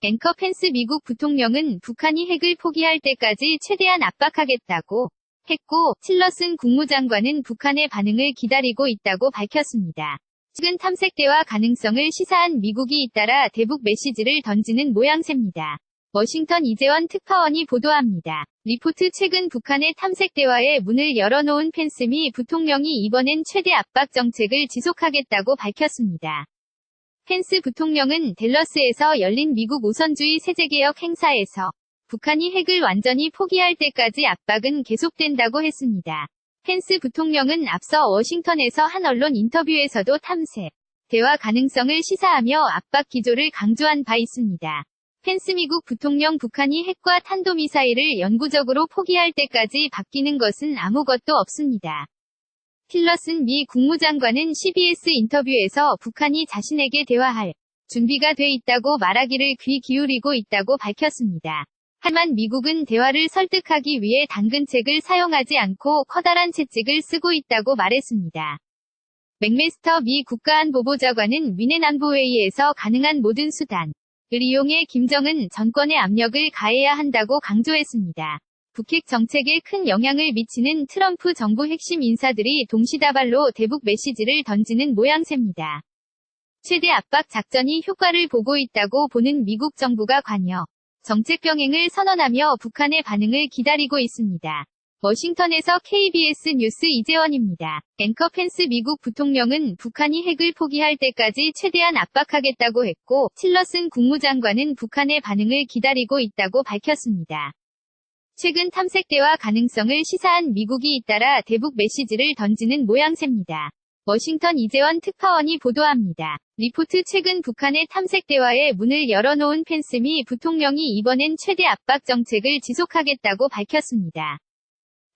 앵커 펜스 미국 부통령은 북한이 핵을 포기할 때까지 최대한 압박하겠다고 했고, 틸러슨 국무장관은 북한의 반응을 기다리고 있다고 밝혔습니다. 최근 탐색대화 가능성을 시사한 미국이 잇따라 대북 메시지를 던지는 모양새입니다. 워싱턴 이재원 특파원이 보도합니다. 리포트 최근 북한의 탐색대화에 문을 열어놓은 펜스 미 부통령이 이번엔 최대 압박 정책을 지속하겠다고 밝혔습니다. 펜스 부통령은 댈러스에서 열린 미국 우선주의 세제개혁 행사에서 북한이 핵을 완전히 포기할 때까지 압박은 계속된다고 했습니다. 펜스 부통령은 앞서 워싱턴에서 한 언론 인터뷰에서도 탐색 대화 가능성을 시사하며 압박 기조를 강조한 바 있습니다. 펜스 미국 부통령 북한이 핵과 탄도미사일을 영구적으로 포기할 때까지 바뀌는 것은 아무것도 없습니다. 틸러슨 미 국무장관은 CBS 인터뷰에서 북한이 자신에게 대화할 준비가 돼 있다고 말하기를 귀 기울이고 있다고 밝혔습니다. 하지만 미국은 대화를 설득하기 위해 당근책을 사용하지 않고 커다란 채찍을 쓰고 있다고 말했습니다. 맥메스터 미 국가안보보좌관은 미넨 안보회의에서 가능한 모든 수단을 이용해 김정은 정권에 압력을 가해야 한다고 강조했습니다. 북핵 정책에 큰 영향을 미치는 트럼프 정부 핵심 인사들이 동시다발로 대북 메시지를 던지는 모양새입니다. 최대 압박 작전이 효과를 보고 있다고 보는 미국 정부가 관여 정책 병행을 선언하며 북한의 반응을 기다리고 있습니다. 워싱턴에서 KBS 뉴스 이재원입니다. 앵커 펜스 미국 부통령은 북한이 핵을 포기할 때까지 최대한 압박하겠다고 했고, 틸러슨 국무장관은 북한의 반응을 기다리고 있다고 밝혔습니다. 최근 탐색대화 가능성을 시사한 미국이 잇따라 대북 메시지를 던지는 모양새입니다. 워싱턴 이재원 특파원이 보도합니다. 리포트 최근 북한의 탐색대화에 문을 열어놓은 펜스 미 부통령이 이번엔 최대 압박 정책을 지속하겠다고 밝혔습니다.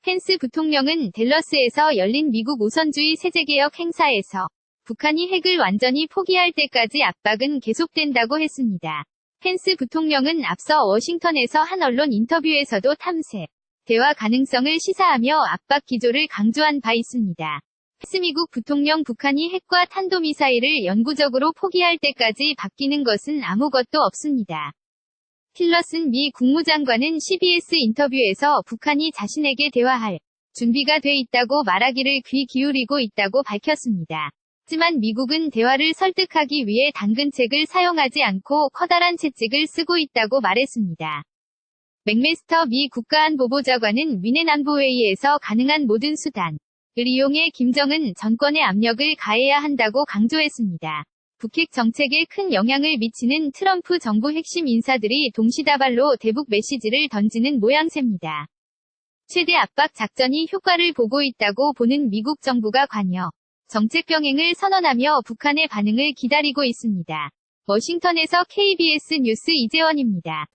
펜스 부통령은 댈러스에서 열린 미국 우선주의 세제개혁 행사에서 북한이 핵을 완전히 포기할 때까지 압박은 계속된다고 했습니다. 펜스 부통령은 앞서 워싱턴에서 한 언론 인터뷰에서도 탐색 대화 가능성을 시사하며 압박 기조를 강조한 바 있습니다. 펜스 미국 부통령 북한이 핵과 탄도미사일을 영구적으로 포기할 때까지 바뀌는 것은 아무것도 없습니다. 틸러슨 미 국무장관은 CBS 인터뷰에서 북한이 자신에게 대화할 준비가 돼 있다고 말하기를 귀 기울이고 있다고 밝혔습니다. 하지만 미국은 대화를 설득하기 위해 당근책을 사용하지 않고 커다란 채찍을 쓰고 있다고 말했습니다. 맥메스터 미 국가안보보좌관은 미넨 안보회의에서 가능한 모든 수단을 이용해 김정은 정권에 압력을 가해야 한다고 강조했습니다. 북핵 정책에 큰 영향을 미치는 트럼프 정부 핵심 인사들이 동시다발로 대북 메시지를 던지는 모양새입니다. 최대 압박 작전이 효과를 보고 있다고 보는 미국 정부가 관여 정책 병행을 선언하며 북한의 반응을 기다리고 있습니다. 워싱턴에서 KBS 뉴스 이재원입니다.